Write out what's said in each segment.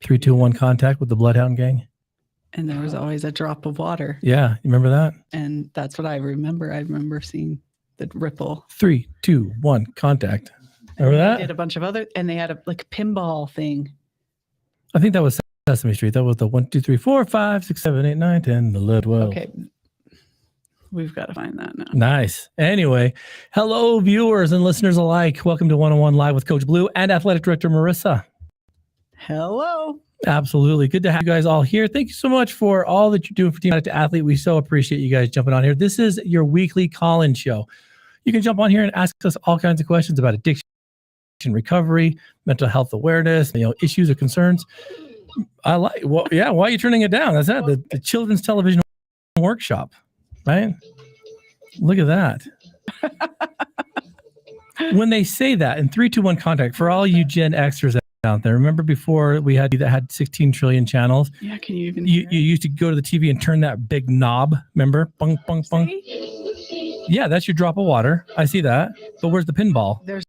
3, 2, 1 contact with the Bloodhound Gang. And there was always a drop of water. Yeah, you remember that? And that's what I remember. I remember seeing the ripple. 3, 2, 1 contact. Remember that? They did a bunch of other, and they had a pinball thing. I think that was Sesame Street. That was the 1, 2, 3, 4, 5, 6, 7, 8, 9, 10, 11, 12. Okay. We've got to find that now. Nice. Anyway, hello, viewers and listeners alike. Welcome to One-on-One Live with Coach Blu and Athletic Director Marissa. Hello. Absolutely. Good to have you guys all here. Thank you so much for all that you're doing for Team Addict to Athlete. We so appreciate you guys jumping on here. This is your weekly call-in show. You can jump on here and ask us all kinds of questions about addiction, recovery, mental health awareness, issues or concerns. Why are you turning it down? That's that. The Children's Television Workshop, right? Look at that. When they say that in 3, 2, 1 contact, for all you Gen Xers out there, remember before we had 16 trillion channels? Yeah, can you even you used to go to the TV and turn that big knob, remember? Bung, bung, bung. Yeah, that's your drop of water. I see that. But where's the pinball? There's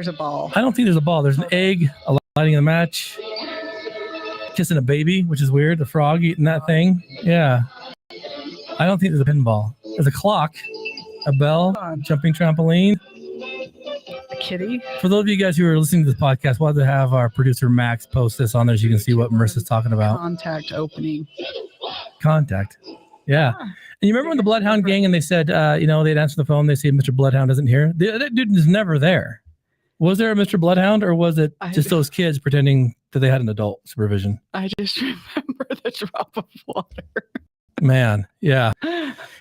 a ball. I don't think there's a ball. There's an egg, a lighting a match, kissing a baby, which is weird. The frog eating that thing. Yeah. I don't think there's a pinball. There's a clock, a bell, jumping trampoline. A kitty. For those of you guys who are listening to this podcast, we'll have to have our producer Max post this on there so you can see what Marissa's talking about. Contact opening. Contact. Yeah. And you remember when the Bloodhound Gang and they said, they'd answer the phone, they say Mr. Bloodhound isn't here. That dude is never there. Was there a Mr. Bloodhound, or was it just those kids pretending that they had an adult supervision? I just remember the drop of water. Man, yeah.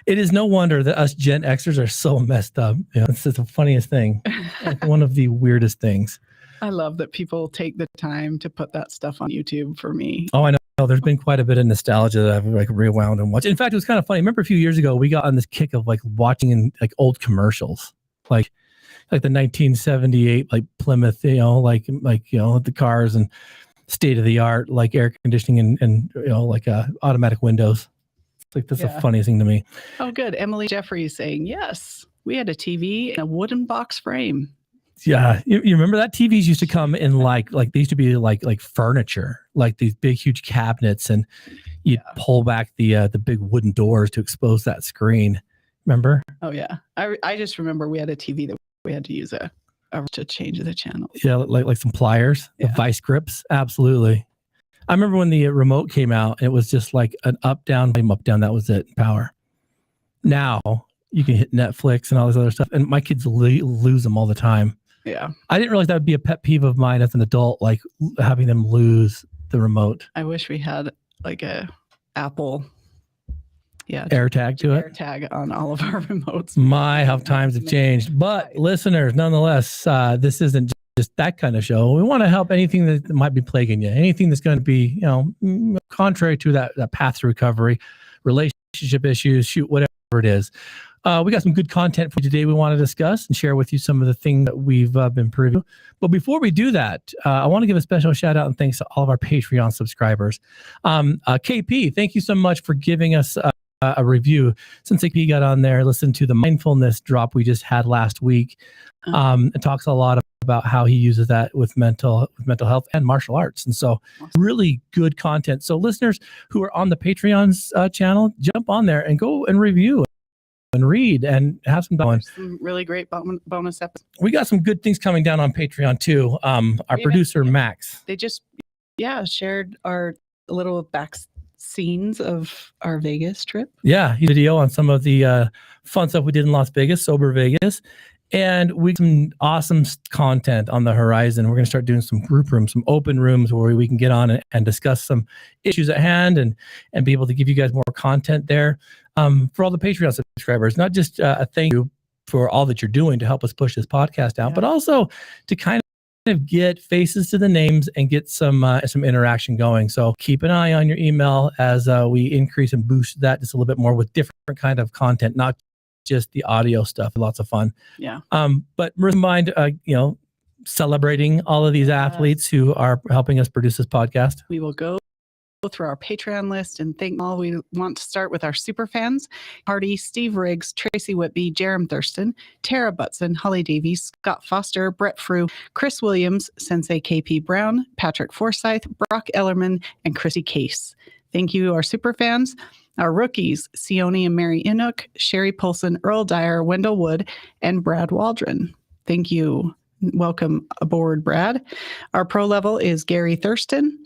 It is no wonder that us Gen Xers are so messed up. It's the funniest thing. Like one of the weirdest things. I love that people take the time to put that stuff on YouTube for me. Oh, I know. There's been quite a bit of nostalgia that I've rewound and watched. In fact, it was kind of funny. Remember a few years ago, we got on this kick of watching in old commercials, like the 1978 Plymouth, the cars and state of the art air conditioning and automatic windows. That's the funniest thing to me. Oh, good. Emily Jeffries saying, yes, we had a TV in a wooden box frame. Yeah. You remember that? TVs used to come in they used to be like furniture, like these big, huge cabinets, and you'd pull back the big wooden doors to expose that screen. Remember? Oh, yeah. I just remember we had a TV that we had to use to change the channel. Yeah. Like some pliers, the vice grips. Absolutely. I remember when the remote came out, and it was just like an up, down, that was it, power. Now you can hit Netflix and all this other stuff, and my kids lose them all the time. Yeah. I didn't realize that would be a pet peeve of mine as an adult, having them lose the remote. I wish we had a Apple AirTag to it. AirTag on all of our remotes. My, how times have changed. But listeners, nonetheless, this isn't just that kind of show. We want to help anything that might be plaguing you, anything that's going to be, contrary to that path to recovery, relationship issues, whatever it is. We got some good content for you today we want to discuss and share with you some of the things that we've been previewing. But before we do that, I want to give a special shout out and thanks to all of our Patreon subscribers. KP, thank you so much for giving us a review. Since KP got on there, listen to the mindfulness drop we just had last week. It talks a lot about how he uses that with mental health and martial arts. And so really good content. So listeners who are on the Patreon's channel, jump on there and go and review and read and have some fun. Some really great bonus episodes. We got some good things coming down on Patreon too. Our producer Max. They just shared our little back scenes of our Vegas trip. Yeah, video on some of the fun stuff we did in Las Vegas, sober Vegas. And we some awesome content on the horizon. We're going to start doing some group rooms, some open rooms where we can get on and discuss some issues at hand and be able to give you guys more content there. For all the Patreon subscribers, not just a thank you for all that you're doing to help us push this podcast out, but also to kind of get faces to the names and get some interaction going. So keep an eye on your email as we increase and boost that just a little bit more with different kind of content, not just the audio stuff. Lots of fun. Yeah. But mind, celebrating all of these athletes who are helping us produce this podcast. We will go through our Patreon list and thank all. We want to start with our super fans: Hardy, Steve Riggs, Tracy Whitby, Jerem Thurston, Tara Butson, Holly Davies, Scott Foster, Brett Frew, Chris Williams, Sensei KP Brown, Patrick Forsyth, Brock Ellerman, and Chrissy Case. Thank you, our super fans. Our rookies: Sione and Mary Inuk, Sherry Polson, Earl Dyer, Wendell Wood, and Brad Waldron. Thank you. Welcome aboard, Brad. Our pro level is Gary Thurston.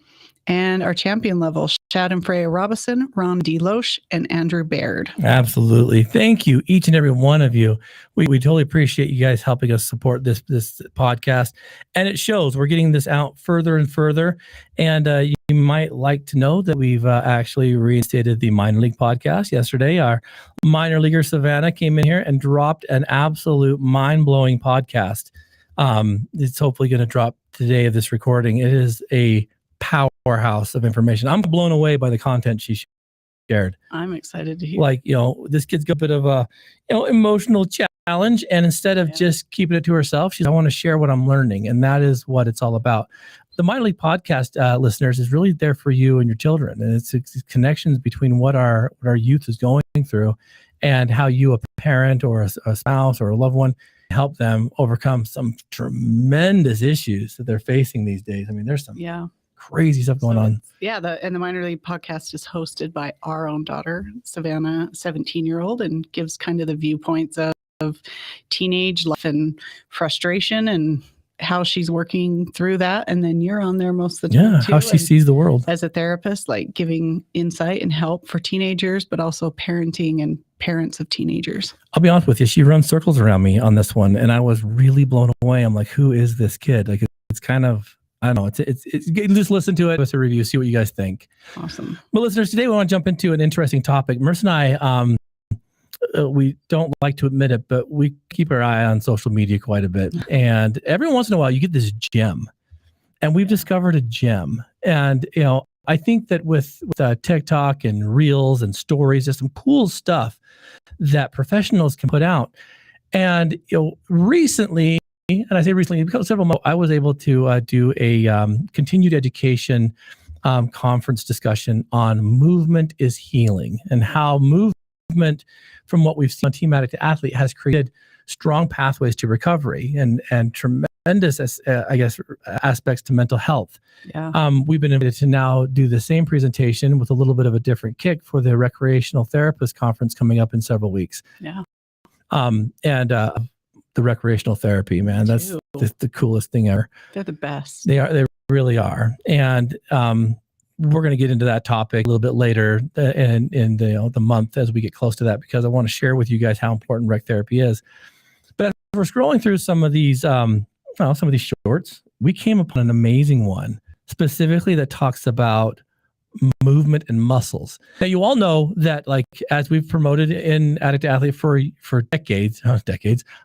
And our champion level, Shad and Freya Robison, Ron D. Loesch, and Andrew Baird. Absolutely. Thank you, each and every one of you. We totally appreciate you guys helping us support this podcast. And it shows we're getting this out further and further. And you might like to know that we've actually reinstated the minor league podcast yesterday. Our minor leaguer, Savannah, came in here and dropped an absolute mind-blowing podcast. It's hopefully going to drop today of this recording. It is a powerhouse of information. I'm blown away by the content she shared. I'm excited to hear. Like, this kid's got a bit of a, emotional challenge. And instead of just keeping it to herself, she's, I want to share what I'm learning. And that is what it's all about. The Minor League Podcast listeners is really there for you and your children. And it's connections between what our youth is going through and how you, a parent or a spouse or a loved one, help them overcome some tremendous issues that they're facing these days. I mean, there's some crazy stuff going on. And the Minor League Podcast is hosted by our own daughter, Savannah, 17-year-old, and gives kind of the viewpoints of teenage life and frustration and how she's working through that. And then you're on there most of the time too, how she sees the world as a therapist, like giving insight and help for teenagers, but also parenting and parents of teenagers. I'll be honest with you, she runs circles around me on this one, and I was really blown away. I'm like, who is this kid? Like, it's kind of, I don't know. It's just listen to it with a review, see what you guys think. Awesome. Well, listeners, today we want to jump into an interesting topic. Merce and I, we don't like to admit it, but we keep our eye on social media quite a bit. And every once in a while, you get this gem, and we've discovered a gem. And I think that with TikTok and Reels and stories, there's some cool stuff that professionals can put out. And recently. And I say recently, because several months, I was able to do a continued education conference discussion on movement is healing and how movement, from what we've seen on Team Addict to Athlete, has created strong pathways to recovery and tremendous, aspects to mental health. Yeah. We've been invited to now do the same presentation with a little bit of a different kick for the Recreational Therapist Conference coming up in several weeks. Yeah. The recreational therapy, man, that's the coolest thing ever. They're the best. They really are. And we're going to get into that topic a little bit later in the month as we get close to that, because I want to share with you guys how important rec therapy is. But as we're scrolling through some of these shorts, we came upon an amazing one specifically that talks about movement and muscles. Now, you all know that, like, as we've promoted in Addict to Athlete for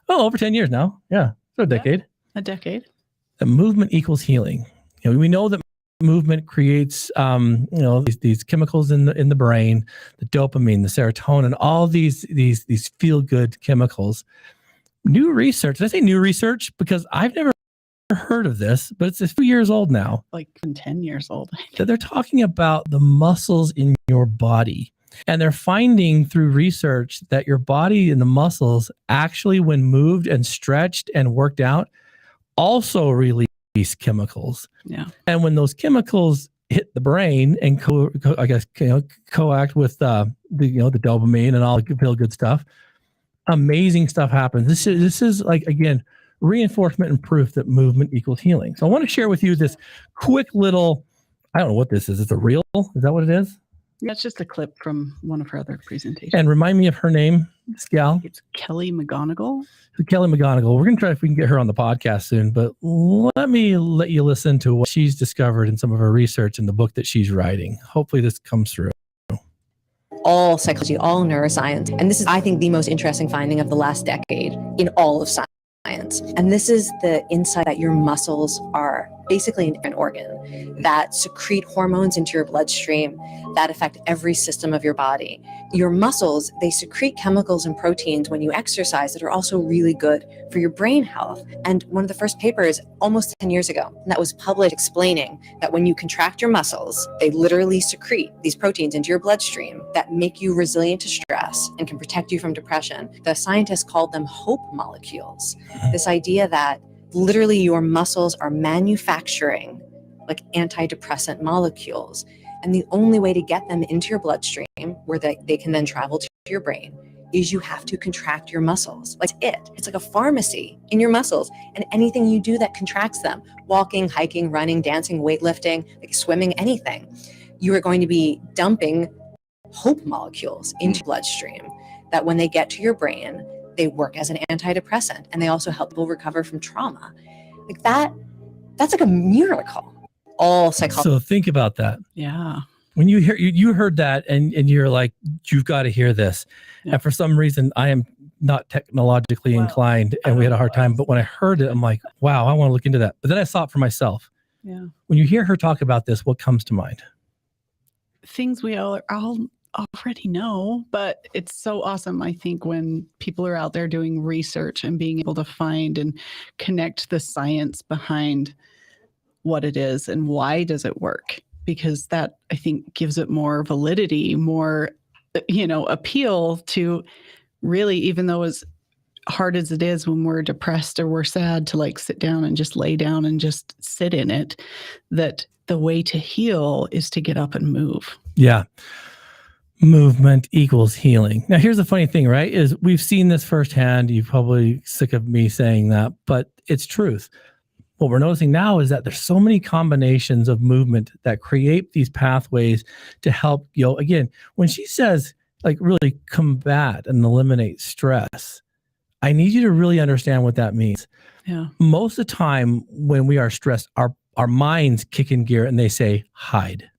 over 10 years now. Yeah, for a decade. A decade. The movement equals healing. We know that movement creates, these chemicals in the brain, the dopamine, the serotonin, all these feel good chemicals. New research. Did I say new research? Because I've never heard of this, but it's a few years old now. Like 10 years old. That they're talking about the muscles in your body. And they're finding through research that your body and the muscles actually, when moved and stretched and worked out, also release chemicals. Yeah. And when those chemicals hit the brain and coact with the dopamine and all the feel good stuff, amazing stuff happens. This is like, again, reinforcement and proof that movement equals healing. So I want to share with you this quick little, I don't know what this is. It's a reel? Is that what it is? Yeah, it's just a clip from one of her other presentations. And remind me of her name, this gal. It's Kelly McGonigal. So Kelly McGonigal. We're going to try if we can get her on the podcast soon, but let you listen to what she's discovered in some of her research in the book that she's writing. Hopefully this comes through. All psychology, all neuroscience. And this is, I think, the most interesting finding of the last decade in all of science. And this is the insight that your muscles are basically an organ that secrete hormones into your bloodstream that affect every system of your body. Your muscles, they secrete chemicals and proteins when you exercise that are also really good for your brain health. And one of the first papers almost 10 years ago that was published explaining that when you contract your muscles, they literally secrete these proteins into your bloodstream that make you resilient to stress and can protect you from depression. The scientists called them hope molecules. This idea that literally your muscles are manufacturing like antidepressant molecules. And the only way to get them into your bloodstream where they can then travel to your brain is you have to contract your muscles. Like it's like a pharmacy in your muscles. And anything you do that contracts them, walking, hiking, running, dancing, weightlifting, like swimming, anything, you are going to be dumping hope molecules into your bloodstream that when they get to your brain, they work as an antidepressant, and they also help people recover from trauma. Like that's like a miracle. All psychology. So think about that. Yeah. When you heard that and you're like, you've got to hear this. Yeah. And for some reason, I am not technologically inclined and we had a hard time. But when I heard it, I'm like, wow, I want to look into that. But then I saw it for myself. Yeah. When you hear her talk about this, what comes to mind? Things we all already know, but it's so awesome. I think when people are out there doing research and being able to find and connect the science behind what it is and why does it work, because that I think gives it more validity, more, appeal to really, even though as hard as it is when we're depressed or we're sad to like sit down and just lay down and just sit in it, that the way to heal is to get up and move. Yeah. Movement equals healing. Now, here's the funny thing, right? Is we've seen this firsthand. You're probably sick of me saying that, but it's truth. What we're noticing now is that there's so many combinations of movement that create these pathways to help, again, when she says like really combat and eliminate stress, I need you to really understand what that means. Yeah. Most of the time when we are stressed, our minds kick in gear and they say hide.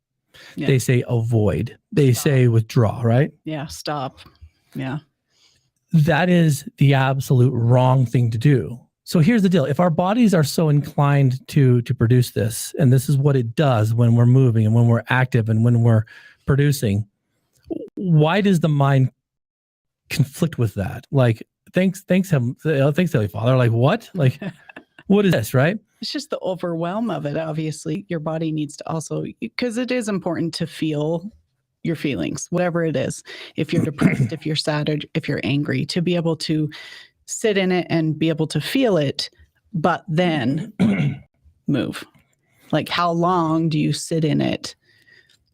Yeah. They say avoid. They say withdraw, right? Yeah, stop. Yeah. That is the absolute wrong thing to do. So here's the deal. If our bodies are so inclined to produce this, and this is what it does when we're moving and when we're active and when we're producing, why does the mind conflict with that? Like, thanks, Heavenly Father. Like, what? Like, what is this, right? It's just the overwhelm of it. Obviously, your body needs to also, because it is important to feel your feelings, whatever it is. If you're depressed, if you're sad, or if you're angry, to be able to sit in it and be able to feel it, but then move. Like, how long do you sit in it?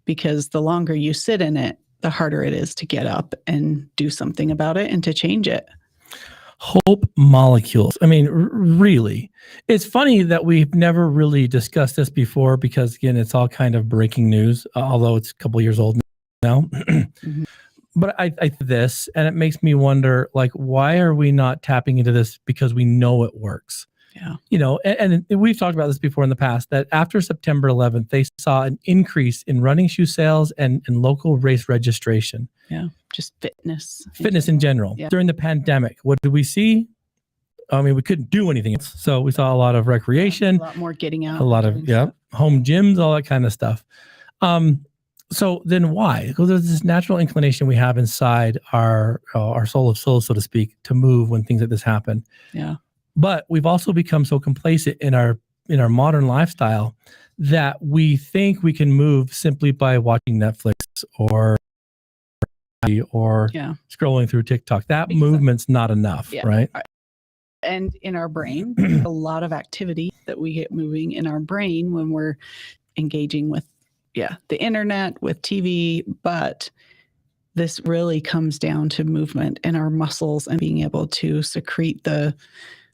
Because the longer you sit in it, the harder it is to get up and do something about it and to change it. Hope molecules. I mean, really, it's funny that we've never really discussed this before because, again, it's all kind of breaking news, although it's a couple years old now. Mm-hmm. But I this, and it makes me wonder, like, why are we not tapping into this because we know it works? Yeah. And we've talked about this before in the past, that after September 11th, they saw an increase in running shoe sales and local race registration. Yeah. Just fitness in general. Yeah. During the pandemic, what did we see? I mean, we couldn't do anything else. So we saw a lot of recreation, a lot more getting out, a lot of home gyms, all that kind of stuff. So then why? Because there's this natural inclination we have inside our soul of souls, so to speak, to move when things like this happen. Yeah. But we've also become so complacent in our modern lifestyle that we think we can move simply by watching Netflix or scrolling through TikTok. That movement's not enough, right? And in our brain, a lot of activity that we get moving in our brain when we're engaging with the internet, with TV, but this really comes down to movement in our muscles and being able to secrete the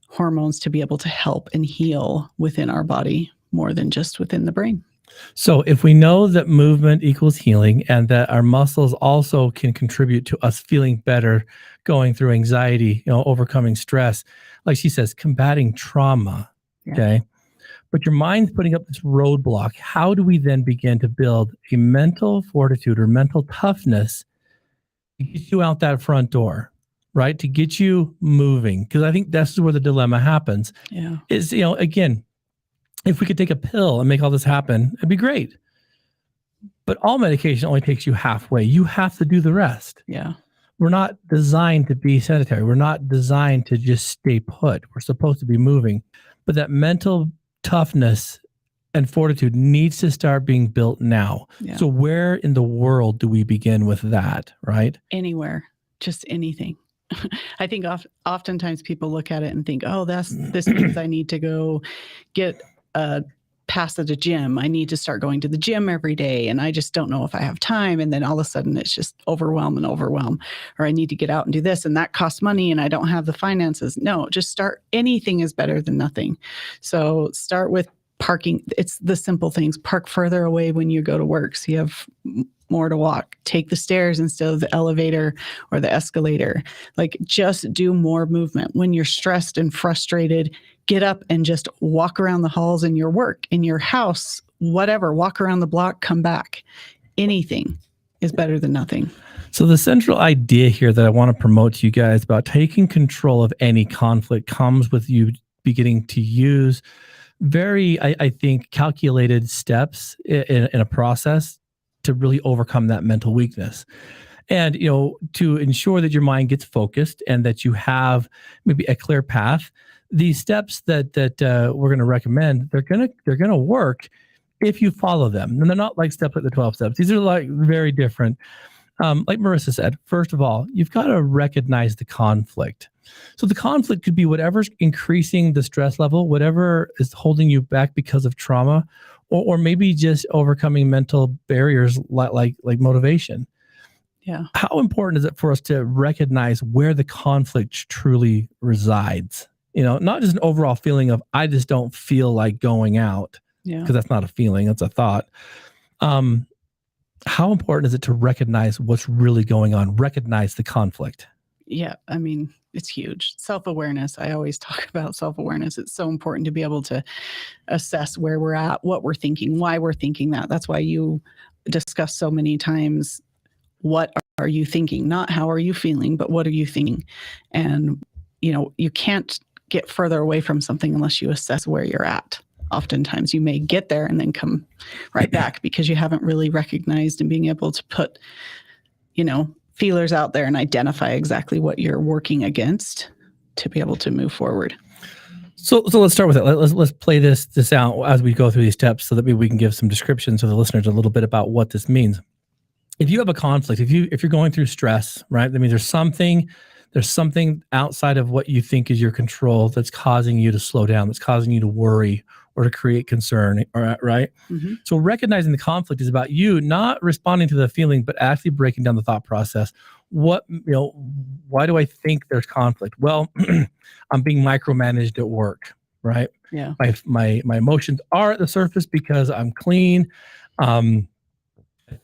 hormones to be able to help and heal within our body more than just within the brain. So if we know that movement equals healing and that our muscles also can contribute to us feeling better, going through anxiety, overcoming stress, like she says, combating trauma, okay? But your mind's putting up this roadblock. How do we then begin to build a mental fortitude or mental toughness to get you out that front door, right? To get you moving? Because I think that's where the dilemma happens. Yeah. Is, again, if we could take a pill and make all this happen, it'd be great. But all medication only takes you halfway. You have to do the rest. Yeah. We're not designed to be sedentary. We're not designed to just stay put. We're supposed to be moving. But that mental toughness and fortitude needs to start being built now. Yeah. So where in the world do we begin with that, right? Anywhere, just anything. I think oftentimes people look at it and think, oh, this means I need to go get a pass at a gym. I need to start going to the gym every day, and I just don't know if I have time. And then all of a sudden it's just overwhelm. Or I need to get out and do this, and that costs money, and I don't have the finances. No, just start. Anything is better than nothing. So start with parking. It's the simple things. Park further away when you go to work so you have more to walk. Take the stairs instead of the elevator or the escalator. Like, just do more movement. When you're stressed and frustrated, get up and just walk around the halls in your work, in your house, whatever. Walk around the block, come back. Anything is better than nothing. So the central idea here that I want to promote to you guys about taking control of any conflict comes with you beginning to use very, I think, calculated steps in a process to really overcome that mental weakness. And, to ensure that your mind gets focused and that you have maybe a clear path, these steps that we're going to recommend, they're going to work if you follow them. And they're not like steps like the 12 steps. These are like very different. Like Marissa said, first of all, you've got to recognize the conflict. So the conflict could be whatever's increasing the stress level, whatever is holding you back because of trauma, or maybe just overcoming mental barriers like motivation. Yeah. How important is it for us to recognize where the conflict truly resides? Not just an overall feeling of, I just don't feel like going out. Yeah. Because that's not a feeling, that's a thought. How important is it to recognize what's really going on, recognize the conflict? Yeah. I mean, it's huge. Self-awareness. I always talk about self-awareness. It's so important to be able to assess where we're at, what we're thinking, why we're thinking that. That's why you discuss so many times, what are you thinking? Not how are you feeling, but what are you thinking? And, you can't get further away from something unless you assess where you're at. Oftentimes you may get there and then come right back because you haven't really recognized and being able to put, feelers out there and identify exactly what you're working against to be able to move forward. So let's start with it. Let's play this out as we go through these steps so that we can give some description to the listeners a little bit about what this means. If you have a conflict, if you're going through stress, right? That means there's something outside of what you think is your control that's causing you to slow down, that's causing you to worry or to create concern, right? Mm-hmm. So recognizing the conflict is about you not responding to the feeling, but actually breaking down the thought process. Why do I think there's conflict? Well, I'm being micromanaged at work, right? Yeah. My emotions are at the surface because I'm clean. I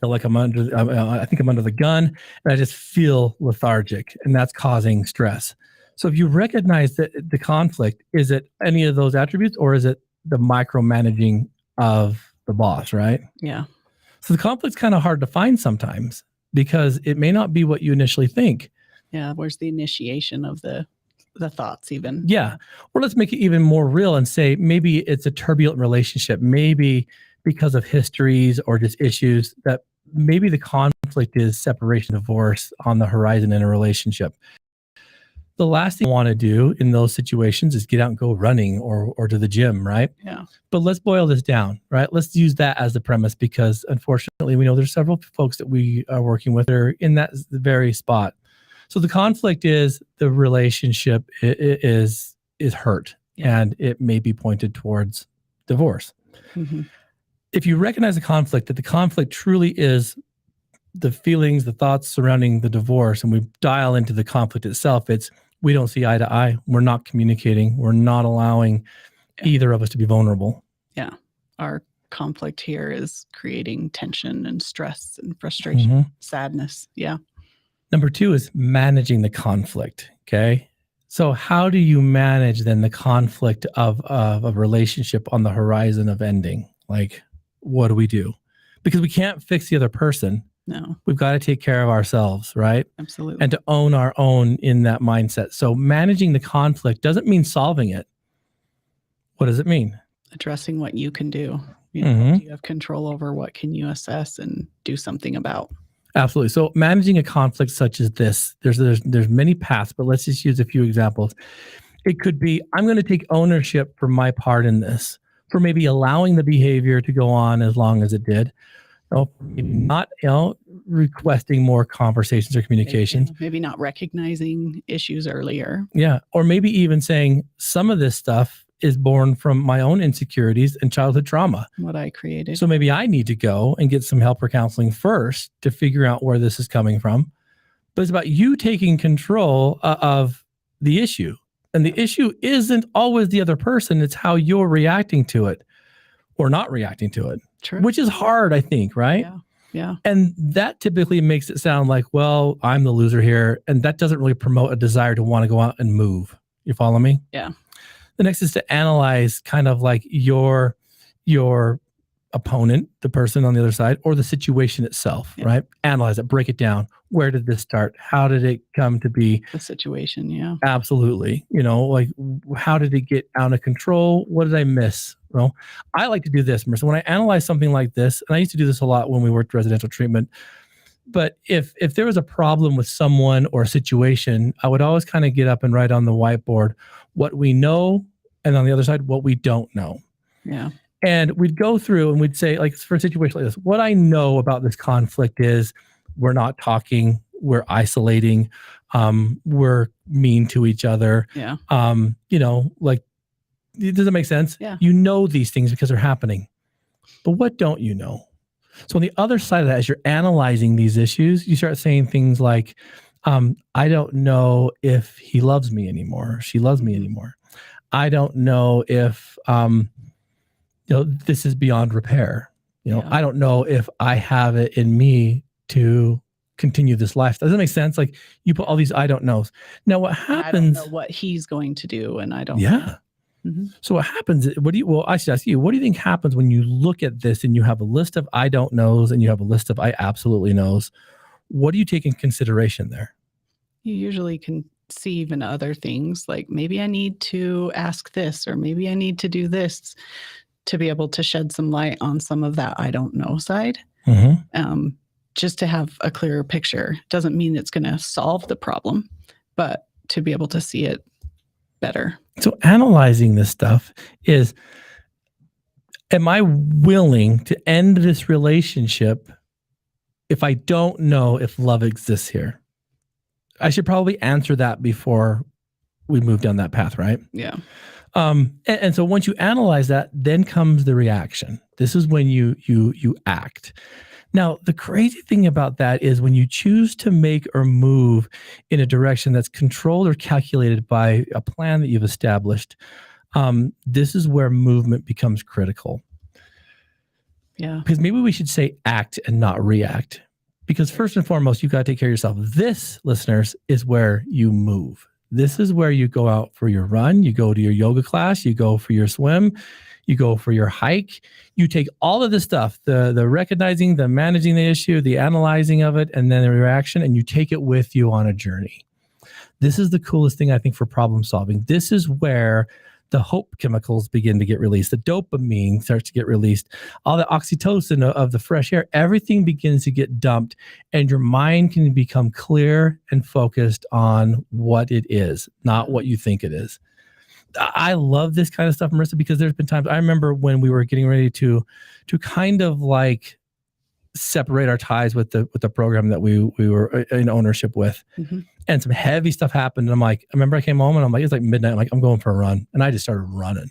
feel like I think I'm under the gun, and I just feel lethargic, and that's causing stress. So if you recognize that the conflict, is it any of those attributes, or is it the micromanaging of the boss, right? Yeah. So the conflict's kind of hard to find sometimes because it may not be what you initially think. Yeah. Where's the initiation of the thoughts even? Yeah. Or let's make it even more real and say maybe it's a turbulent relationship. Maybe because of histories or just issues that maybe the conflict is separation, divorce on the horizon in a relationship. The last thing I want to do in those situations is get out and go running or to the gym, right? Yeah. But let's boil this down, right? Let's use that as the premise because unfortunately we know there's several folks that we are working with that are in that very spot. So the conflict is the relationship is hurt, and it may be pointed towards divorce. Mm-hmm. If you recognize the conflict, that the conflict truly is the feelings, the thoughts surrounding the divorce, and we dial into the conflict itself, it's we don't see eye to eye. We're not communicating. We're not allowing either of us to be vulnerable. Yeah. Our conflict here is creating tension and stress and frustration, sadness. Yeah. Number 2 is managing the conflict. Okay. So how do you manage then the conflict of a relationship on the horizon of ending? Like, what do we do? Because we can't fix the other person. No. We've got to take care of ourselves, right? Absolutely. And to own our own in that mindset. So managing the conflict doesn't mean solving it. What does it mean? Addressing what you can do. Mhm. What do you have control over? What can you assess and do something about? Absolutely. So managing a conflict such as this, there's many paths, but let's just use a few examples. It could be, I'm going to take ownership for my part in this, for maybe allowing the behavior to go on as long as it did. Maybe not, requesting more conversations or communications. Maybe not recognizing issues earlier. Yeah. Or maybe even saying some of this stuff is born from my own insecurities and childhood trauma. What I created. So maybe I need to go and get some help or counseling first to figure out where this is coming from. But it's about you taking control of the issue. And the issue isn't always the other person. It's how you're reacting to it or not reacting to it. True. Which is hard, I think, right? Yeah. And that typically makes it sound like, well, I'm the loser here. And that doesn't really promote a desire to want to go out and move. You follow me? Yeah. The next is to analyze kind of like your opponent, the person on the other side, or the situation itself, right? Analyze it, break it down. Where did this start? How did it come to be? The situation, yeah. Absolutely. Like how did it get out of control? What did I miss? Well, I like to do this, Marissa. When I analyze something like this, and I used to do this a lot when we worked residential treatment, but if there was a problem with someone or a situation, I would always kind of get up and write on the whiteboard what we know, and on the other side, what we don't know. Yeah. And we'd go through and we'd say, like, for a situation like this, what I know about this conflict is we're not talking, we're isolating, we're mean to each other. Yeah. Like, does that make sense? Yeah. You know these things because they're happening. But what don't you know? So on the other side of that, as you're analyzing these issues, you start saying things like, I don't know if he loves me anymore, or she loves me anymore. I don't know if, this is beyond repair. I don't know if I have it in me to continue this life. Does that make sense? Like you put all these I don't knows. Now what happens? I don't know what he's going to do, and I don't. Yeah. Mm-hmm. So what happens? I should ask you, what do you think happens when you look at this and you have a list of I don't knows and you have a list of I absolutely knows? What do you take in consideration there? You usually conceive in other things, like maybe I need to ask this, or maybe I need to do this to be able to shed some light on some of that I don't know side. Mm-hmm. Just to have a clearer picture. Doesn't mean it's going to solve the problem, but to be able to see it better. So analyzing this stuff is, am I willing to end this relationship if I don't know if love exists here? I should probably answer that before we move down that path, right? Yeah. And so once you analyze that, then comes the reaction. This is when you act. Now, the crazy thing about that is when you choose to make or move in a direction that's controlled or calculated by a plan that you've established, this is where movement becomes critical. Yeah. Because maybe we should say act and not react. Because first and foremost, you got to take care of yourself. This, listeners, is where you move. This is where you go out for your run, you go to your yoga class, you go for your swim, you go for your hike. You take all of this stuff, the recognizing, the managing the issue, the analyzing of it, and then the reaction, and you take it with you on a journey. This is the coolest thing, I think, for problem solving. This is where the hope chemicals begin to get released. The dopamine starts to get released. All the oxytocin of the fresh air, everything begins to get dumped, and your mind can become clear and focused on what it is, not what you think it is. I love this kind of stuff, Marissa, because there's been times I remember when we were getting ready to kind of like separate our ties with the program that we were in ownership with. Mm-hmm. And some heavy stuff happened. And I'm like, I remember I came home and I'm like, it's like midnight. I'm like, I'm going for a run. And I just started running.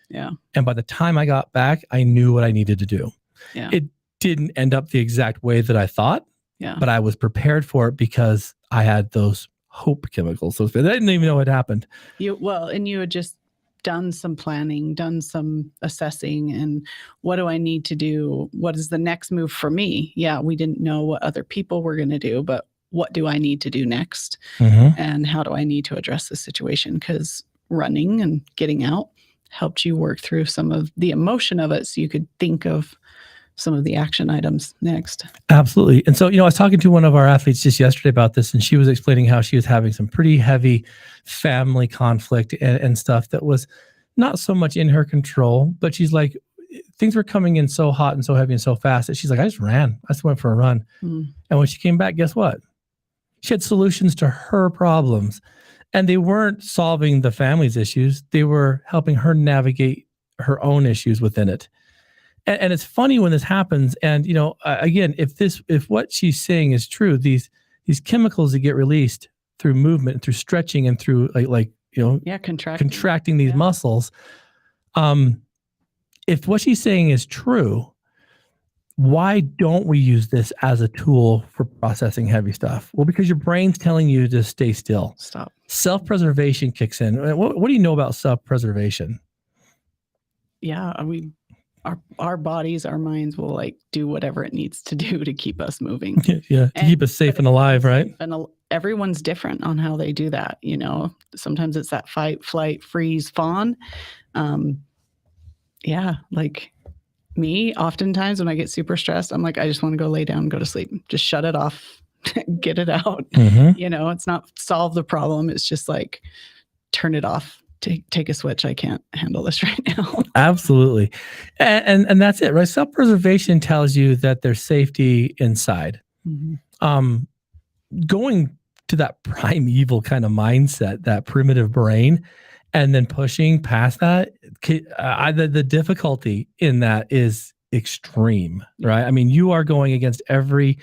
Yeah. And by the time I got back, I knew what I needed to do. Yeah. It didn't end up the exact way that I thought, but I was prepared for it because I had those hope chemicals. So I didn't even know what happened. And you had just done some planning, done some assessing, and what do I need to do? What is the next move for me? Yeah, we didn't know what other people were going to do, but what do I need to do next? Mm-hmm. And how do I need to address the situation? Because running and getting out helped you work through some of the emotion of it so you could think of some of the action items next. Absolutely. And so, I was talking to one of our athletes just yesterday about this, and she was explaining how she was having some pretty heavy family conflict and stuff that was not so much in her control, but she's like, things were coming in so hot and so heavy and so fast that she's like, I just went for a run. And when she came back, guess what? She had solutions to her problems, and they weren't solving the family's issues. They were helping her navigate her own issues within it. And it's funny when this happens. And, again, if what she's saying is true, these chemicals that get released through movement and through stretching and through contracting these muscles. If what she's saying is true, why don't we use this as a tool for processing heavy stuff? Well, because your brain's telling you to stay still. Stop. Self-preservation kicks in. What do you know about self-preservation? Yeah, our bodies, our minds will do whatever it needs to do to keep us moving. To keep us safe and alive, right? And everyone's different on how they do that. Sometimes it's that fight, flight, freeze, fawn. Like me, oftentimes when I get super stressed, I'm like, I just want to go lay down and go to sleep. Just shut it off, get it out. It's not solve the problem. It's just like, turn it off. Take a switch. I can't handle this right now. Absolutely. And that's it, right? Self-preservation tells you that there's safety inside. Going to that primeval kind of mindset, that primitive brain, and then pushing past that, the difficulty in that is extreme, right? I mean, you are going against every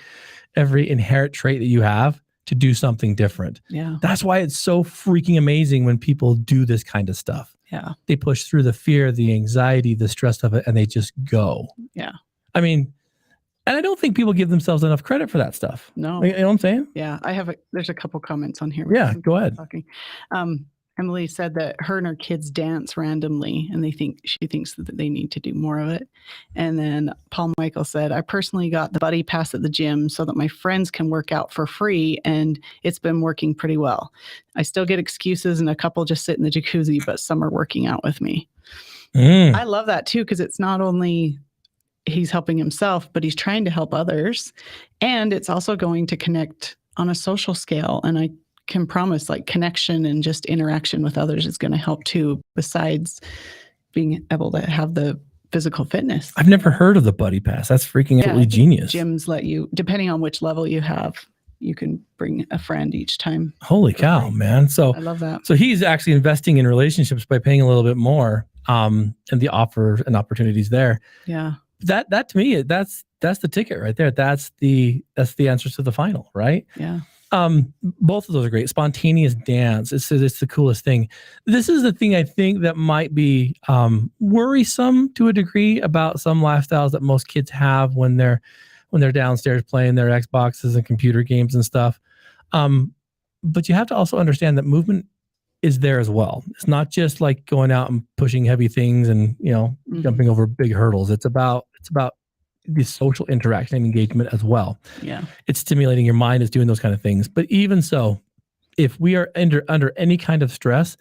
inherent trait that you have to do something different. Yeah. That's why it's so freaking amazing when people do this kind of stuff. Yeah. They push through the fear, the anxiety, the stress of it, and they just go. Yeah. I mean, and I don't think people give themselves enough credit for that stuff. No. You know what I'm saying? Yeah. There's a couple comments on here. Yeah, go ahead. Talking. Emily said that her and her kids dance randomly, and she thinks that they need to do more of it. And then Paul Michael said, I personally got the buddy pass at the gym so that my friends can work out for free, and it's been working pretty well. I still get excuses, and a couple just sit in the jacuzzi, but some are working out with me. I love that too, because it's not only he's helping himself, but he's trying to help others, and it's also going to connect on a social scale. And I can promise connection and just interaction with others is going to help too, besides being able to have the physical fitness. I've never heard of the buddy pass. That's freaking absolutely genius. Gyms let you, depending on which level you have, you can bring a friend each time. Holy cow, man. So I love that. So he's actually investing in relationships by paying a little bit more, and the offer and opportunities there. Yeah. That to me, that's the ticket right there. That's the answers to the final, right? Yeah. Both of those are great. Spontaneous dance. It's the coolest thing. This is the thing I think that might be worrisome to a degree about some lifestyles that most kids have when they're downstairs playing their Xboxes and computer games and stuff. But you have to also understand that movement is there as well. It's not just like going out and pushing heavy things and jumping over big hurdles. It's about the social interaction and engagement as well. Yeah. It's stimulating your mind, it's doing those kind of things. But even so, if we are under any kind of stress,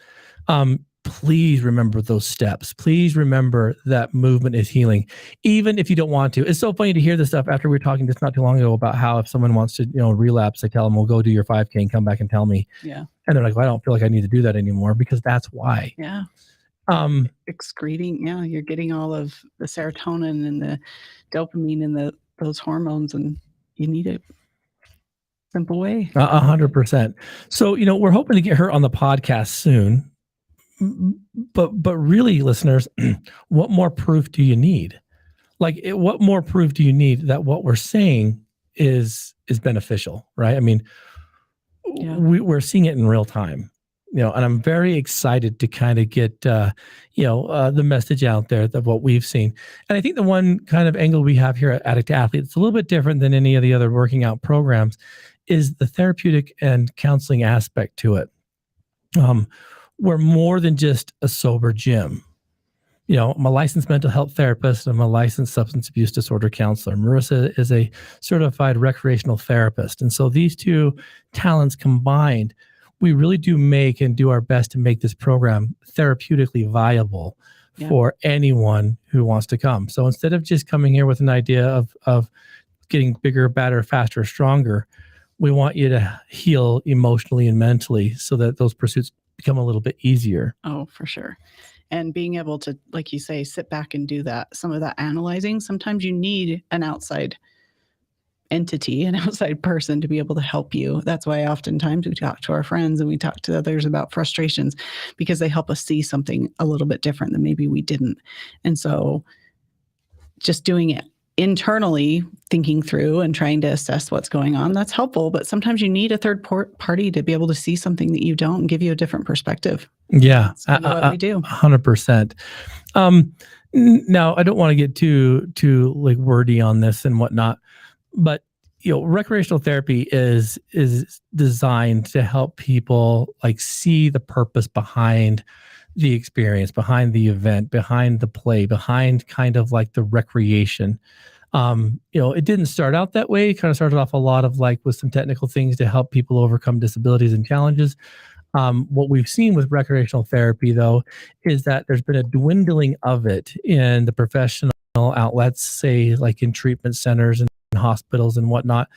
please remember those steps. Please remember that movement is healing, even if you don't want to. It's so funny to hear this stuff after we were talking just not too long ago about how if someone wants to, relapse, I tell them, well, go do your 5K and come back and tell me. Yeah. And they're like, well, I don't feel like I need to do that anymore, because that's why. Yeah. Excreting. Yeah. You're getting all of the serotonin and the dopamine and those hormones, and you need a simple way. 100%. So, we're hoping to get her on the podcast soon, but really, listeners, what more proof do you need? What more proof do you need that what we're saying is beneficial, right? I mean, we're seeing it in real time. And I'm very excited to kind of get, the message out there of what we've seen. And I think the one kind of angle we have here at Addict to Athlete, it's a little bit different than any of the other working out programs, is the therapeutic and counseling aspect to it. We're more than just a sober gym. I'm a licensed mental health therapist. I'm a licensed substance abuse disorder counselor. Marissa is a certified recreational therapist. And so these two talents combined, we really do make and do our best to make this program therapeutically viable for anyone who wants to come. So instead of just coming here with an idea of getting bigger, better, faster, stronger, we want you to heal emotionally and mentally so that those pursuits become a little bit easier. Oh, for sure. and being able to, like you say, sit back and do that, some of that analyzing. Sometimes you need an outside entity, an outside person to be able to help you. That's why oftentimes we talk to our friends and we talk to others about frustrations, because they help us see something a little bit different than maybe we didn't. And so just doing it internally, thinking through and trying to assess what's going on, that's helpful. But sometimes you need a third party to be able to see something that you don't and give you a different perspective. Yeah, That's kind of what we do. 100%. Now, I don't want to get too like wordy on this and whatnot, but recreational therapy is designed to help people like see the purpose behind the experience, behind the event, behind the play, behind kind of like the recreation. It didn't start out that way. It kind of started off a lot of like with some technical things to help people overcome disabilities and challenges. What we've seen with recreational therapy, though, is that there's been a dwindling of it in the professional outlets, say like in treatment centers and hospitals and whatnot,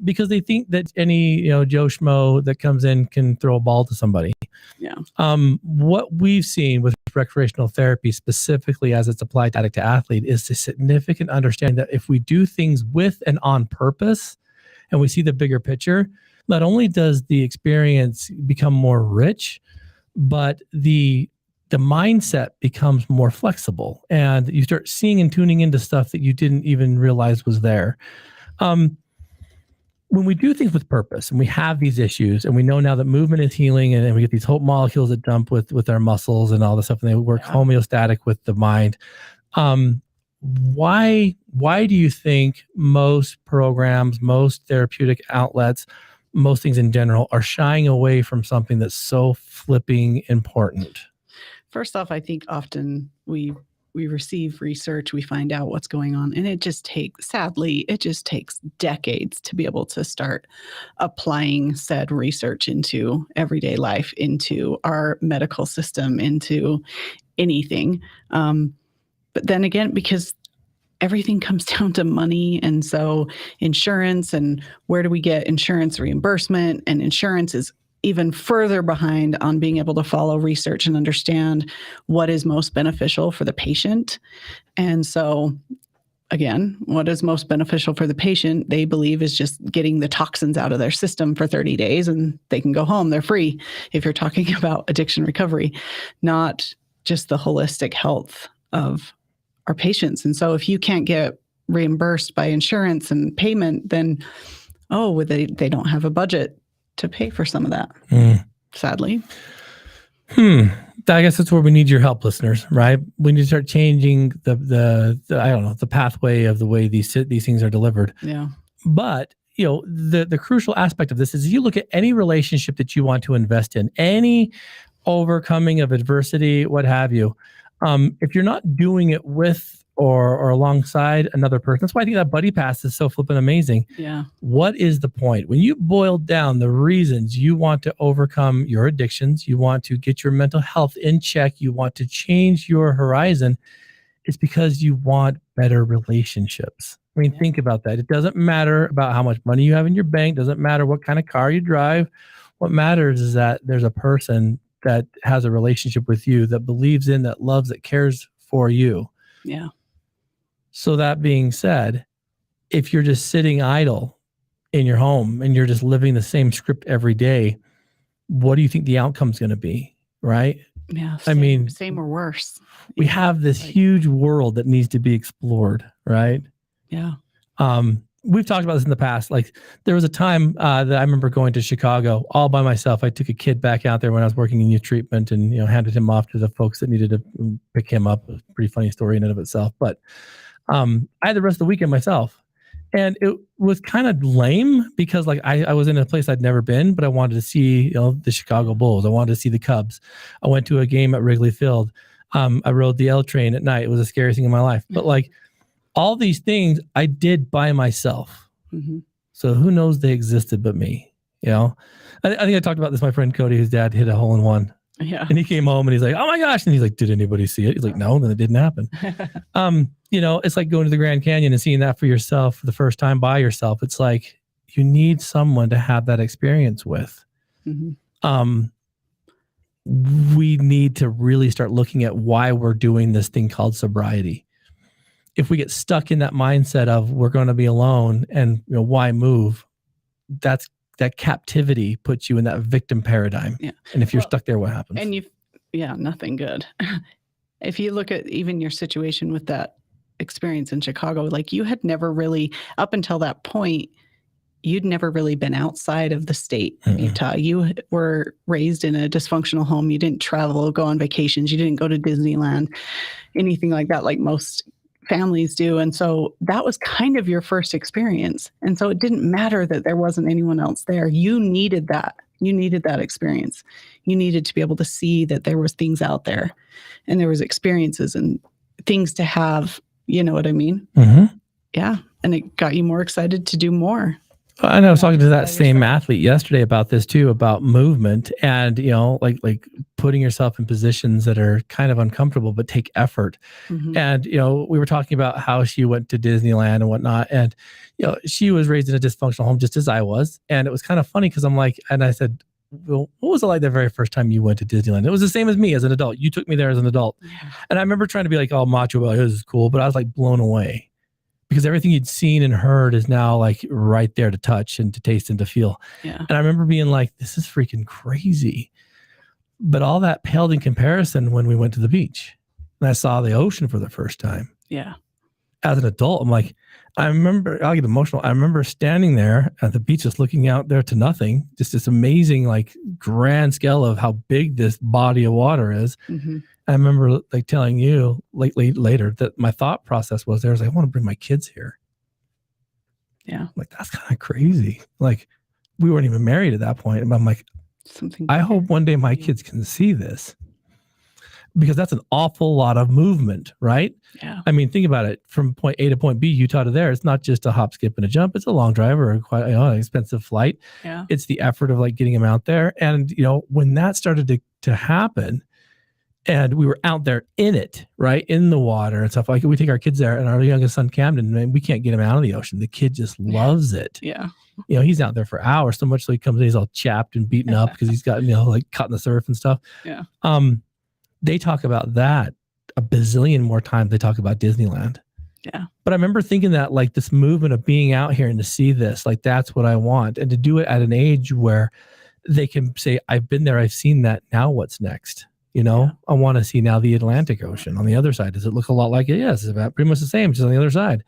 because they think that any Joe Schmo that comes in can throw a ball to somebody. Yeah. What we've seen with recreational therapy, specifically as it's applied to addict to athlete, is a significant understanding that if we do things with and on purpose, and we see the bigger picture, not only does the experience become more rich, but the mindset becomes more flexible, and you start seeing and tuning into stuff that you didn't even realize was there. When we do things with purpose and we have these issues, and we know now that movement is healing, and we get these hope molecules that dump with our muscles and all this stuff, and they work homeostatic with the mind. Why do you think most programs, most therapeutic outlets, most things in general are shying away from something that's so flipping important? First off, I think often we receive research, we find out what's going on, and it just takes decades to be able to start applying said research into everyday life, into our medical system, into anything. But then again, because everything comes down to money, and so insurance, and where do we get insurance reimbursement? And insurance is even further behind on being able to follow research and understand what is most beneficial for the patient. And so again, what is most beneficial for the patient, they believe, is just getting the toxins out of their system for 30 days and they can go home. They're free. If you're talking about addiction recovery, not just the holistic health of our patients. And so if you can't get reimbursed by insurance and payment, then, they don't have a budget to pay for some of that, sadly. I guess that's where we need your help, listeners, right? We need to start changing the pathway of the way these things are delivered. Yeah. But, the crucial aspect of this is you look at any relationship that you want to invest in, any overcoming of adversity, what have you. If you're not doing it with or alongside another person, that's why I think that buddy pass is so flippin' amazing. Yeah. What is the point? When you boil down the reasons you want to overcome your addictions, you want to get your mental health in check, you want to change your horizon, it's because you want better relationships. I mean, think about that. It doesn't matter about how much money you have in your bank, doesn't matter what kind of car you drive. What matters is that there's a person that has a relationship with you, that believes in, that loves, that cares for you. Yeah. So that being said, if you're just sitting idle in your home and you're just living the same script every day, what do you think the outcome's going to be? Right? Yeah. Same or worse. We have this huge world that needs to be explored. Right? Yeah. We've talked about this in the past. Like there was a time that I remember going to Chicago all by myself. I took a kid back out there when I was working in youth treatment, and handed him off to the folks that needed to pick him up. A pretty funny story in and of itself. But I had the rest of the weekend myself, and it was kind of lame because like I was in a place I'd never been, but I wanted to see the Chicago Bulls. I wanted to see the Cubs. I went to a game at Wrigley Field. I rode the L train at night. It was the scariest thing in my life. But like all these things I did by myself. Mm-hmm. So who knows they existed but me? I think I talked about this. My friend Cody, whose dad hit a hole in one. Yeah. And he came home and he's like, oh my gosh. And he's like, did anybody see it? He's like, no, then it didn't happen. It's like going to the Grand Canyon and seeing that for yourself for the first time by yourself. It's like, you need someone to have that experience with. Mm-hmm. we need to really start looking at why we're doing this thing called sobriety. If we get stuck in that mindset of we're going to be alone and why move, that captivity puts you in that victim paradigm. Yeah. And if you're stuck there, what happens? And nothing good. If you look at even your situation with that experience in Chicago, like you had never really, up until that point, you'd never really been outside of the state of Utah. You were raised in a dysfunctional home. You didn't travel, go on vacations. You didn't go to Disneyland, anything like that, like most families do. And so that was kind of your first experience. And so it didn't matter that there wasn't anyone else there. You needed that. You needed that experience. You needed to be able to see that there was things out there and there was experiences and things to have, you know what I mean? Mm-hmm. Yeah. And it got you more excited to do more. And I was talking to that same athlete yesterday about this too, about movement and, like putting yourself in positions that are kind of uncomfortable, but take effort. Mm-hmm. And, we were talking about how she went to Disneyland and whatnot. And, she was raised in a dysfunctional home just as I was. And it was kind of funny because I said, well, what was it like the very first time you went to Disneyland? It was the same as me as an adult. You took me there as an adult. Yeah. And I remember trying to be like all macho about, this is cool, but I was like blown away. Because everything you'd seen and heard is now like right there to touch and to taste and to feel. Yeah. And I remember being like, this is freaking crazy. But all that paled in comparison when we went to the beach and I saw the ocean for the first time. Yeah. As an adult, I'm like, I'll get emotional. I remember standing there at the beach, just looking out there to nothing, just this amazing, like grand scale of how big this body of water is. Mm-hmm. I remember like telling you later that my thought process was I want to bring my kids here. Yeah. Like, that's kind of crazy. Like, we weren't even married at that point. And I'm like, I hope one day my kids can see this, because that's an awful lot of movement, right? Yeah. I mean, think about it. From point A to point B, Utah to there, it's not just a hop, skip, and a jump. It's a long drive or quite an expensive flight. Yeah. It's the effort of like getting them out there. And, when that started to happen, and we were out there in it, right? In the water and stuff. Like, we take our kids there, and our youngest son, Camden, man, we can't get him out of the ocean. The kid just loves it. Yeah. He's out there for hours, so much so he comes in, he's all chapped and beaten up because he's got, like caught in the surf and stuff. Yeah. They talk about that a bazillion more times they talk about Disneyland. Yeah. But I remember thinking that like this movement of being out here and to see this, like that's what I want. And to do it at an age where they can say, I've been there, I've seen that. Now what's next? I want to see now the Atlantic Ocean on the other side. Does it look a lot like it? Yes, it's about pretty much the same, just on the other side.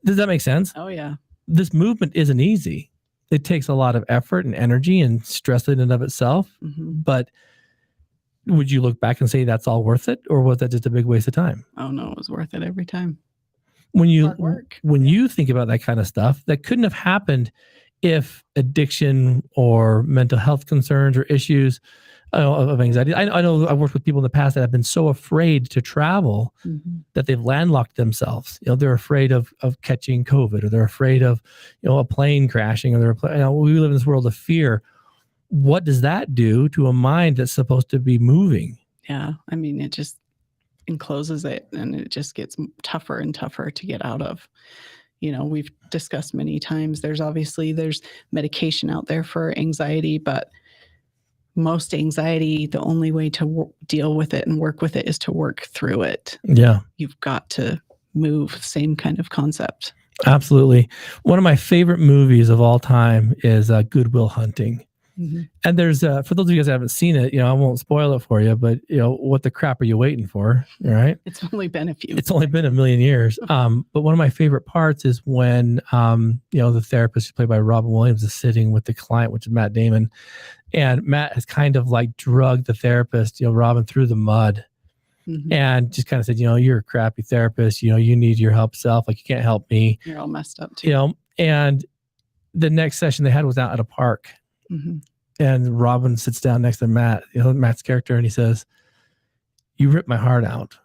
Does that make sense? Oh, yeah. This movement isn't easy. It takes a lot of effort and energy and stress in and of itself. Mm-hmm. But would you look back and say that's all worth it? Or was that just a big waste of time? Oh, no, it was worth it every time. When Hard work. you think about that kind of stuff, that couldn't have happened if addiction or mental health concerns or issues of anxiety. I know I've worked with people in the past that have been so afraid to travel Mm-hmm. that they've landlocked themselves. They're afraid of catching COVID, or they're afraid of a plane crashing, or we live in this world of fear. What does that do to a mind that's supposed to be moving? Yeah. I mean, it just encloses it, and it just gets tougher and tougher to get out of. We've discussed many times, there's medication out there for anxiety, but most anxiety, the only way to deal with it and work with it is to work through it. Yeah. You've got to move. Same kind of concept. Absolutely. One of my favorite movies of all time is Good Will Hunting. Mm-hmm. And there's, for those of you guys that haven't seen it, I won't spoil it for you, but what the crap are you waiting for? Right. It's only been a few. It's only been a million years. But one of my favorite parts is when, the therapist played by Robin Williams is sitting with the client, which is Matt Damon. And Matt has kind of like drugged the therapist, Robin, through the mud. Mm-hmm. And just kind of said, you're a crappy therapist. You need your help self. Like, you can't help me. You're all messed up too. And the next session they had was out at a park. Mm-hmm. And Robin sits down next to Matt, Matt's character, and he says, you ripped my heart out,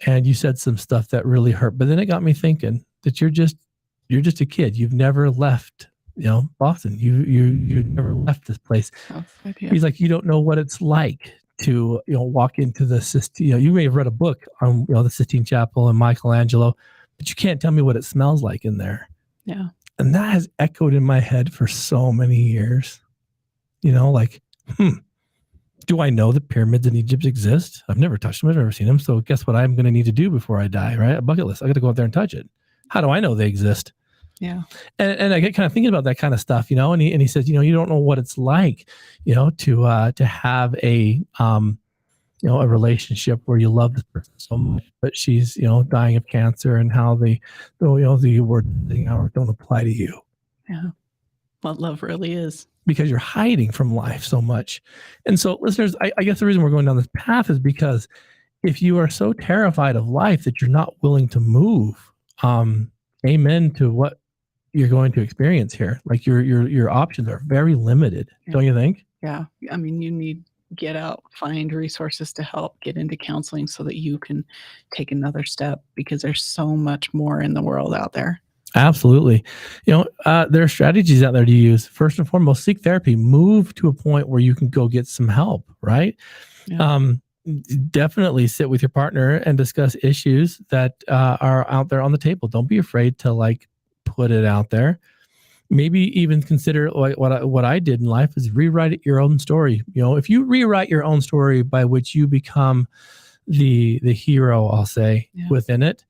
and you said some stuff that really hurt. But then it got me thinking that you're just a kid. You've never left, Boston. You never left this place. Oh, yeah. He's like, you don't know what it's like to, walk into the Sistine. You may have read a book on, the Sistine Chapel and Michelangelo, but you can't tell me what it smells like in there. Yeah. And that has echoed in my head for so many years. Do I know that pyramids in Egypt exist? I've never touched them. I've never seen them. So guess what I'm going to need to do before I die, right? A bucket list. I got to go out there and touch it. How do I know they exist? Yeah. And I get kind of thinking about that kind of stuff, and he says, you don't know what it's like, to have a relationship where you love this person so much, but she's, dying of cancer, and how the word don't apply to you. Yeah. What love really is. Because you're hiding from life so much. And so, listeners, I guess the reason we're going down this path is because if you are so terrified of life that you're not willing to move, amen to what you're going to experience here. Like your options are very limited, don't you think? Yeah. I mean, you need get out, find resources to help, get into counseling so that you can take another step, because there's so much more in the world out there. Absolutely. There are strategies out there to use. First and foremost, seek therapy. Move to a point where you can go get some help, right? Yeah. Definitely sit with your partner and discuss issues that are out there on the table. Don't be afraid to put it out there. Maybe even consider what I did in life is rewrite your own story. If you rewrite your own story by which you become the hero, I'll say, within it,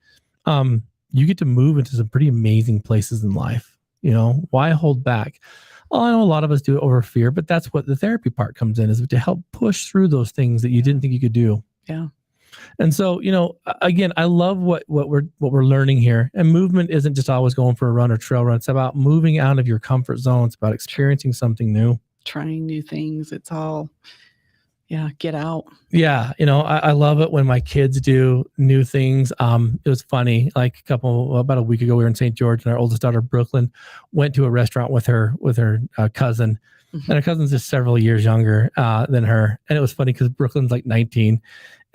you get to move into some pretty amazing places in life. Why hold back? Well, I know a lot of us do it over fear, but that's what the therapy part comes in, is to help push through those things that you didn't think you could do. Yeah. And so, again, I love what we're learning here. And movement isn't just always going for a run or trail run. It's about moving out of your comfort zone. It's about experiencing something new, trying new things. It's all, get out. Yeah. I love it when my kids do new things. It was funny, about a week ago, we were in St. George, and our oldest daughter, Brooklyn, went to a restaurant with her cousin. Mm-hmm. And her cousin's just several years younger than her. And it was funny because Brooklyn's 19,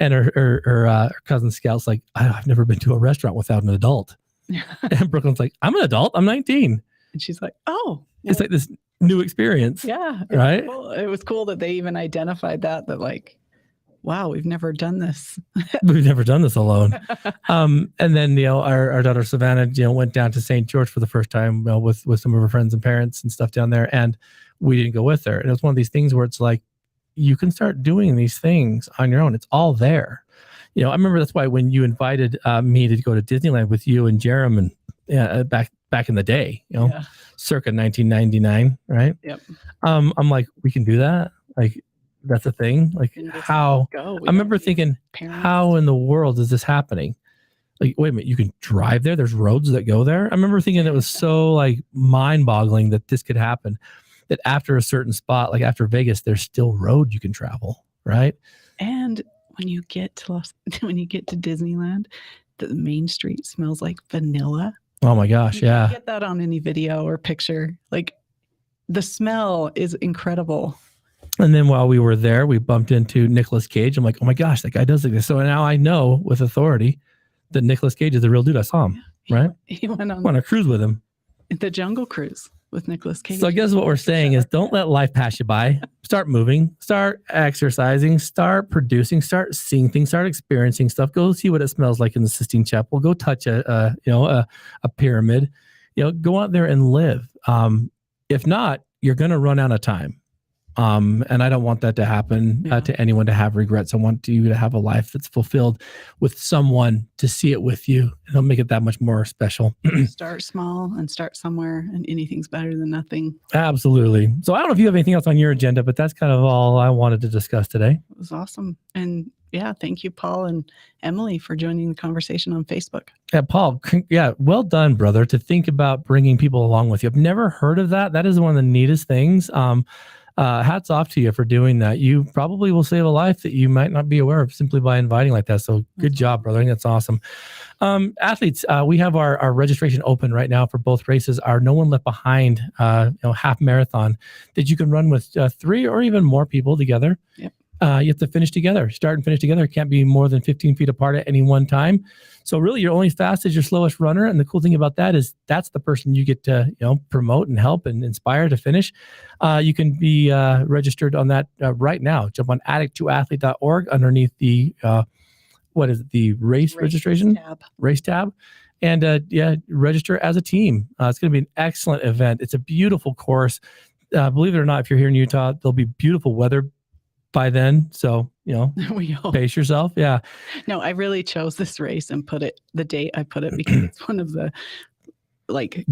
and her cousin Scout's like, I've never been to a restaurant without an adult. And Brooklyn's like, I'm an adult. I'm 19. And she's like, oh. Well, it's this new experience. Yeah. Right? Cool. It was cool that they even identified that wow, we've never done this. We've never done this alone. And then, our daughter Savannah, went down to St. George for the first time with some of her friends and parents and stuff down there. And we didn't go with her. And it was one of these things where it's like, you can start doing these things on your own. It's all there. I remember that's why when you invited me to go to Disneyland with you and Jerem, and back in the day, circa 1999, right? Yep. I'm like, we can do that. That's a thing. How? I remember thinking, how in the world is this happening? Wait a minute, you can drive there? There's roads that go there? I remember thinking it was so mind-boggling that this could happen. That after a certain spot, after Vegas, there's still road you can travel, right? And when you get to Disneyland, the main street smells like vanilla. Oh my gosh, you can't get that on any video or picture. The smell is incredible. And then while we were there, we bumped into Nicolas Cage. I'm like, oh my gosh, that guy does this. So now I know with authority that Nicolas Cage is the real dude. I saw him, right? He went on a cruise with him. The Jungle Cruise with Nicolas Cage. So I guess what we're saying is, don't let life pass you by. Start moving, start exercising, start producing, start seeing things, start experiencing stuff. Go see what it smells like in the Sistine Chapel. Go touch a pyramid. Go out there and live. If not, you're going to run out of time. And I don't want that to happen to anyone, to have regrets. I want you to have a life that's fulfilled with someone to see it with you. It'll make it that much more special. Start small and start somewhere, and anything's better than nothing. Absolutely. So I don't know if you have anything else on your agenda, but that's kind of all I wanted to discuss today. It was awesome. And thank you, Paul and Emily, for joining the conversation on Facebook. Yeah, Paul, well done, brother, to think about bringing people along with you. I've never heard of that. That is one of the neatest things. Hats off to you for doing that. You probably will save a life that you might not be aware of simply by inviting like that. So good job, brother. I think that's awesome. Athletes, we have our registration open right now for both races. Our No One Left Behind half marathon that you can run with 3 or even more people together. Yep. You have to finish together. Start and finish together. It can't be more than 15 feet apart at any one time. So really, you're only fast as your slowest runner. And the cool thing about that is that's the person you get to promote and help and inspire to finish. You can be registered on that right now. Jump on addict2athlete.org underneath the the race registration race tab, and register as a team. It's going to be an excellent event. It's a beautiful course. Believe it or not, if you're here in Utah, there'll be beautiful weather by then. So, We hope. pace yourself. Yeah. No, I really chose this race and put it the date I put it because it's one of the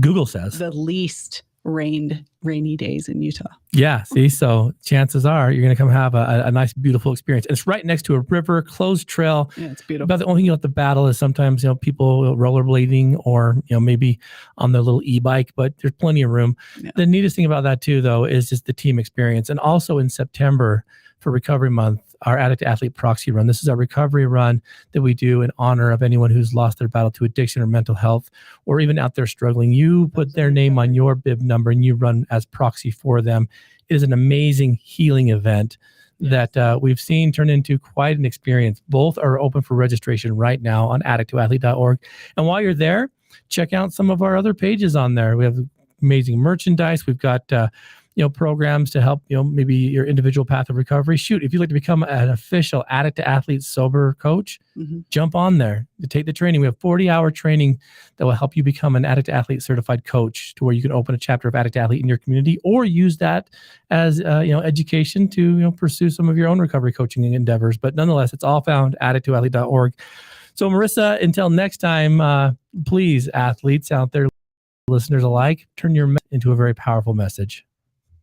Google says the least rainy days in Utah. Yeah. See, so chances are you're going to come have a nice, beautiful experience. And it's right next to a river, closed trail. Yeah, it's beautiful. About the only thing you have to battle is sometimes, people rollerblading or, maybe on their little e-bike, but there's plenty of room. Yeah. The neatest thing about that too, though, is just the team experience. And also in September for Recovery Month, our Addict to Athlete proxy run. This is our recovery run that we do in honor of anyone who's lost their battle to addiction or mental health, or even out there struggling. You put their name on your bib number and you run as proxy for them. It is an amazing healing event that we've seen turn into quite an experience. Both are open for registration right now on addicttoathlete.org. And while you're there, check out some of our other pages on there. We have amazing merchandise. We've got programs to help, maybe your individual path of recovery. Shoot, if you'd like to become an official Addict to Athlete sober coach, jump on there to take the training. We have 40-hour training that will help you become an Addict to Athlete certified coach, to where you can open a chapter of Addict to Athlete in your community, or use that as education to pursue some of your own recovery coaching endeavors. But nonetheless, it's all found at addicttoathlete.org. So Marissa, until next time, please, athletes out there, listeners alike, turn your into a very powerful message.